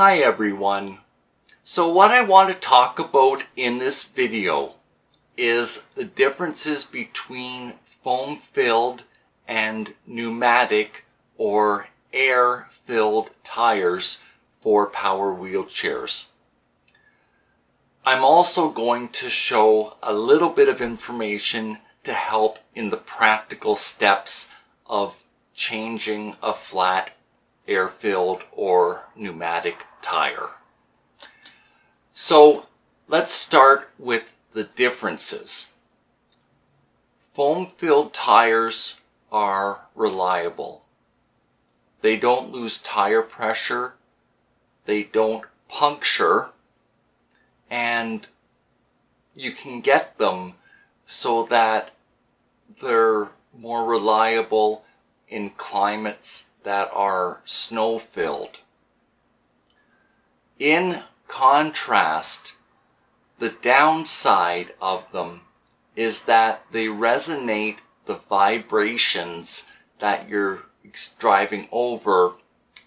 Hi everyone. So what I want to talk about in this video is the differences between foam-filled and pneumatic or air-filled tires for power wheelchairs. I'm also going to show a little bit of information to help in the practical steps of changing a flat air-filled or pneumatic tire. So let's start with the differences. Foam-filled tires are reliable. They don't lose tire pressure, they don't puncture, and you can get them so that they're more reliable in climates that are snow-filled. In contrast, the downside of them is that they resonate the vibrations that you're driving over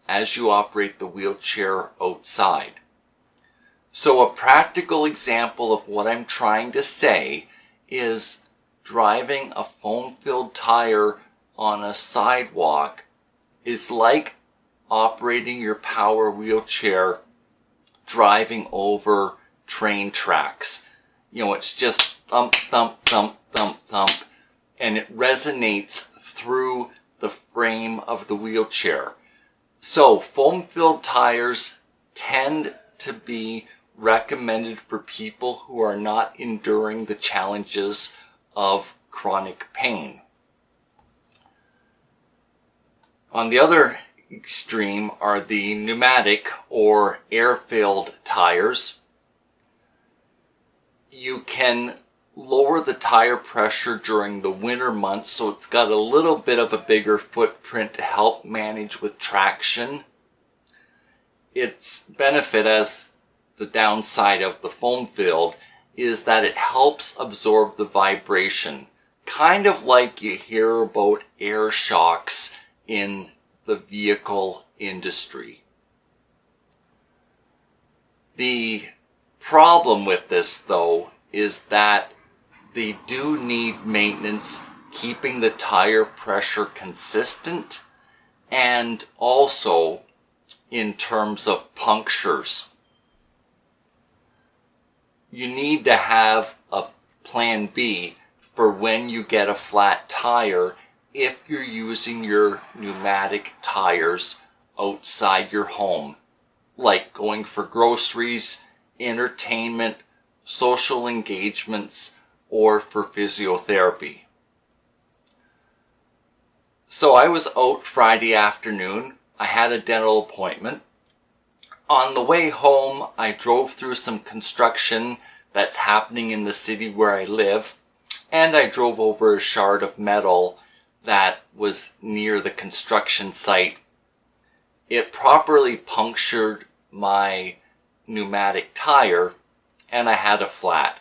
as you operate the wheelchair outside. So a practical example of what I'm trying to say is driving a foam-filled tire on a sidewalk is like operating your power wheelchair driving over train tracks. You know, it's just thump, thump, thump, thump, thump, and it resonates through the frame of the wheelchair. So foam-filled tires tend to be recommended for people who are not enduring the challenges of chronic pain. On the other extreme are the pneumatic or air-filled tires. You can lower the tire pressure during the winter months, so it's got a little bit of a bigger footprint to help manage with traction. Its benefit, as the downside of the foam-filled, is that it helps absorb the vibration, kind of like you hear about air shocks in the vehicle industry. The problem with this, though, is that they do need maintenance, keeping the tire pressure consistent, and also in terms of punctures. You need to have a plan B for when you get a flat tire if you're using your pneumatic tires outside your home, like going for groceries, entertainment, social engagements, or for physiotherapy. So I was out Friday afternoon. I had a dental appointment. On the way home, I drove through some construction that's happening in the city where I live, and I drove over a shard of metal that was near the construction site. It properly punctured my pneumatic tire, and I had a flat.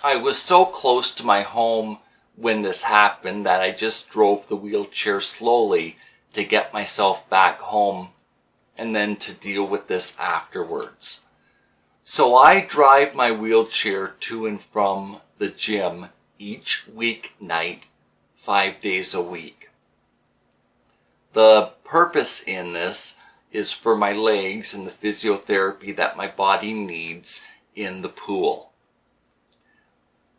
I was so close to my home when this happened that I just drove the wheelchair slowly to get myself back home and then to deal with this afterwards. So I drive my wheelchair to and from the gym each weeknight, 5 days a week. The purpose in this is for my legs and the physiotherapy that my body needs in the pool.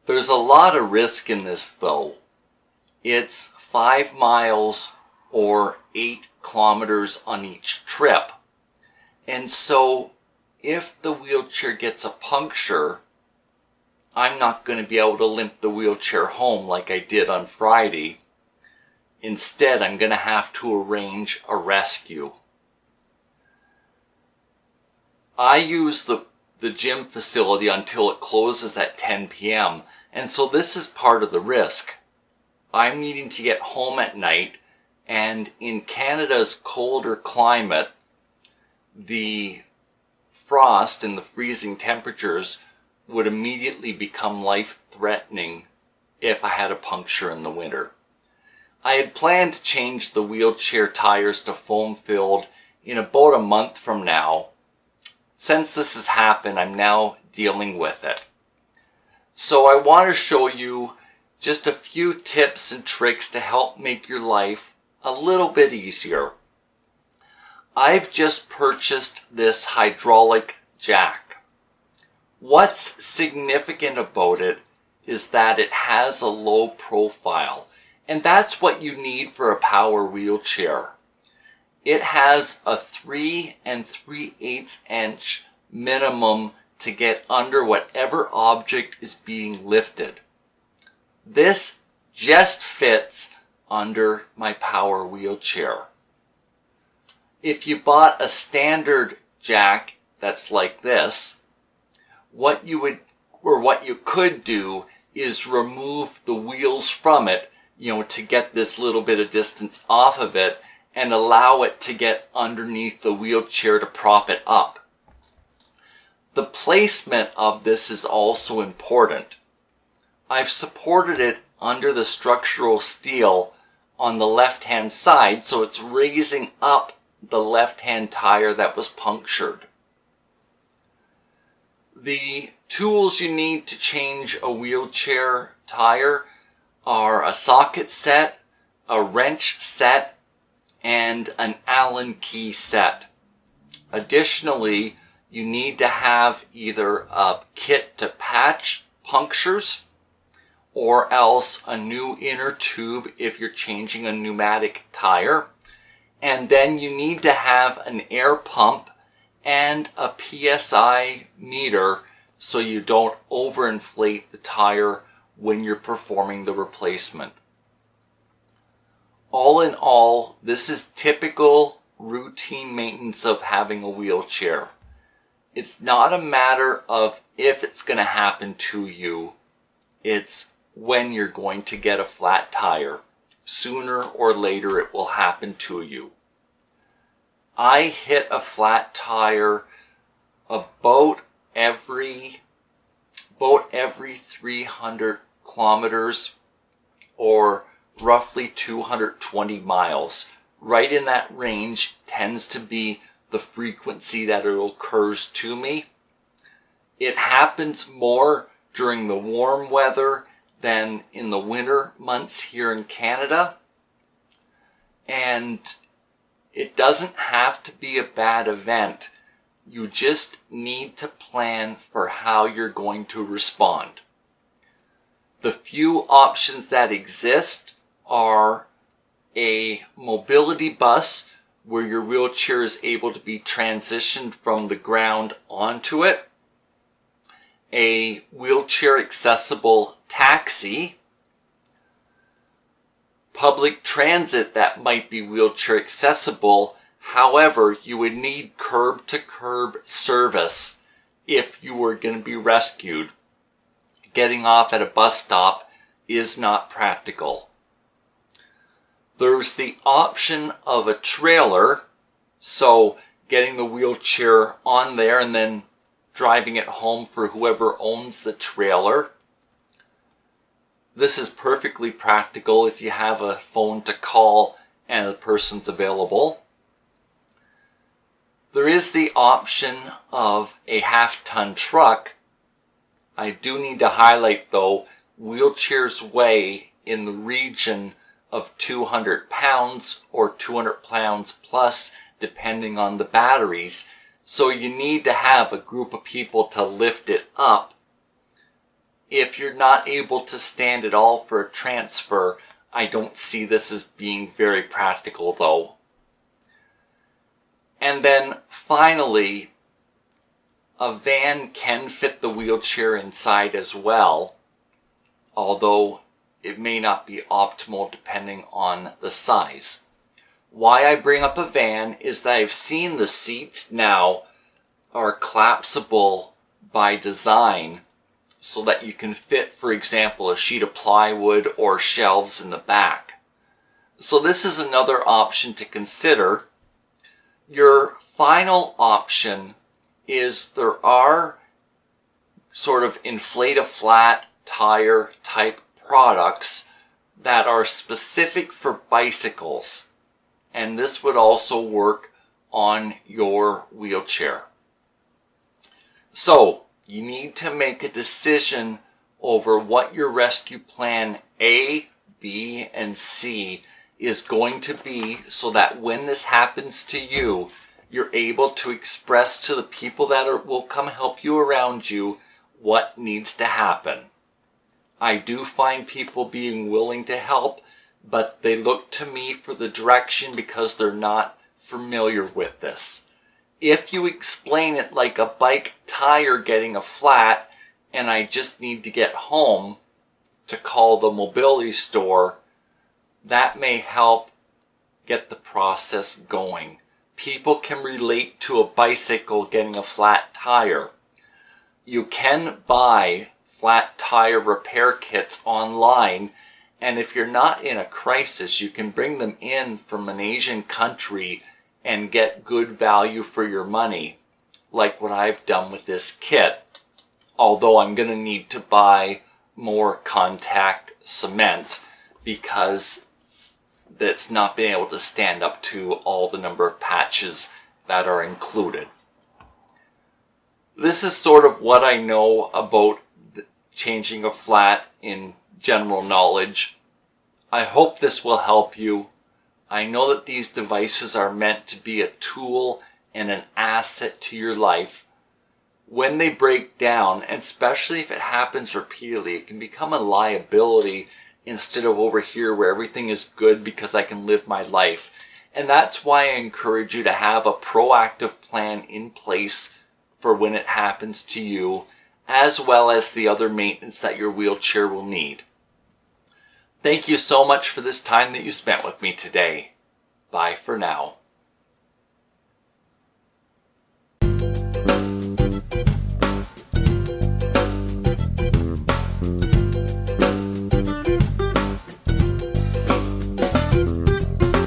There's a lot of risk in this, though. It's 5 miles or 8 kilometers on each trip. And so if the wheelchair gets a puncture, I'm not going to be able to limp the wheelchair home like I did on Friday. Instead, I'm going to have to arrange a rescue. I use the gym facility until it closes at 10 p.m. And so this is part of the risk. I'm needing to get home at night, and in Canada's colder climate, the frost and the freezing temperatures would immediately become life-threatening if I had a puncture in the winter. I had planned to change the wheelchair tires to foam-filled in about a month from now. Since this has happened, I'm now dealing with it. So I want to show you just a few tips and tricks to help make your life a little bit easier. I've just purchased this hydraulic jack. What's significant about it is that it has a low profile, and that's what you need for a power wheelchair. It has a 3 3/8 inch minimum to get under whatever object is being lifted. This just fits under my power wheelchair. If you bought a standard jack that's like this, what you could do is remove the wheels from it, to get this little bit of distance off of it and allow it to get underneath the wheelchair to prop it up. The placement of this is also important. I've supported it under the structural steel on the left-hand side, so it's raising up the left-hand tire that was punctured. The tools you need to change a wheelchair tire are a socket set, a wrench set, and an Allen key set. Additionally, you need to have either a kit to patch punctures or else a new inner tube if you're changing a pneumatic tire. And then you need to have an air pump and a PSI meter so you don't overinflate the tire when you're performing the replacement. All in all, this is typical routine maintenance of having a wheelchair. It's not a matter of if it's going to happen to you, it's when you're going to get a flat tire. Sooner or later it will happen to you. I hit a flat tire about every 300 kilometers or roughly 220 miles. Right in that range tends to be the frequency that it occurs to me. It happens more during the warm weather than in the winter months here in Canada. And it doesn't have to be a bad event. You just need to plan for how you're going to respond. The few options that exist are a mobility bus where your wheelchair is able to be transitioned from the ground onto it, a wheelchair accessible taxi, public transit that might be wheelchair accessible. However, you would need curb to curb service if you were going to be rescued. Getting off at a bus stop is not practical. There's the option of a trailer, so getting the wheelchair on there and then driving it home for whoever owns the trailer. This is perfectly practical if you have a phone to call and the person's available. There is the option of a half-ton truck. I do need to highlight though, wheelchairs weigh in the region of 200 pounds or 200 pounds plus depending on the batteries. So you need to have a group of people to lift it up. If you're not able to stand at all for a transfer, I don't see this as being very practical though. And then finally, a van can fit the wheelchair inside as well, although it may not be optimal depending on the size. Why I bring up a van is that I've seen the seats now are collapsible by design so that you can fit, for example, a sheet of plywood or shelves in the back. So this is another option to consider. Your final option is there are sort of inflate-a-flat tire type products that are specific for bicycles. And this would also work on your wheelchair. So you need to make a decision over what your rescue plan A, B, and C is going to be, so that when this happens to you, you're able to express to the people that will come help you around you what needs to happen. I do find people being willing to help, but they look to me for the direction because they're not familiar with this. If you explain it like a bike tire getting a flat and I just need to get home to call the mobility store, that may help get the process going. People can relate to a bicycle getting a flat tire. You can buy flat tire repair kits online, and if you're not in a crisis, you can bring them in from an Asian country and get good value for your money, like what I've done with this kit. Although I'm going to need to buy more contact cement because that's not being able to stand up to all the number of patches that are included. This is sort of what I know about changing a flat in general knowledge. I hope this will help you. I know that these devices are meant to be a tool and an asset to your life. When they break down, and especially if it happens repeatedly, it can become a liability instead of over here where everything is good because I can live my life. And that's why I encourage you to have a proactive plan in place for when it happens to you, as well as the other maintenance that your wheelchair will need. Thank you so much for this time that you spent with me today. Bye for now.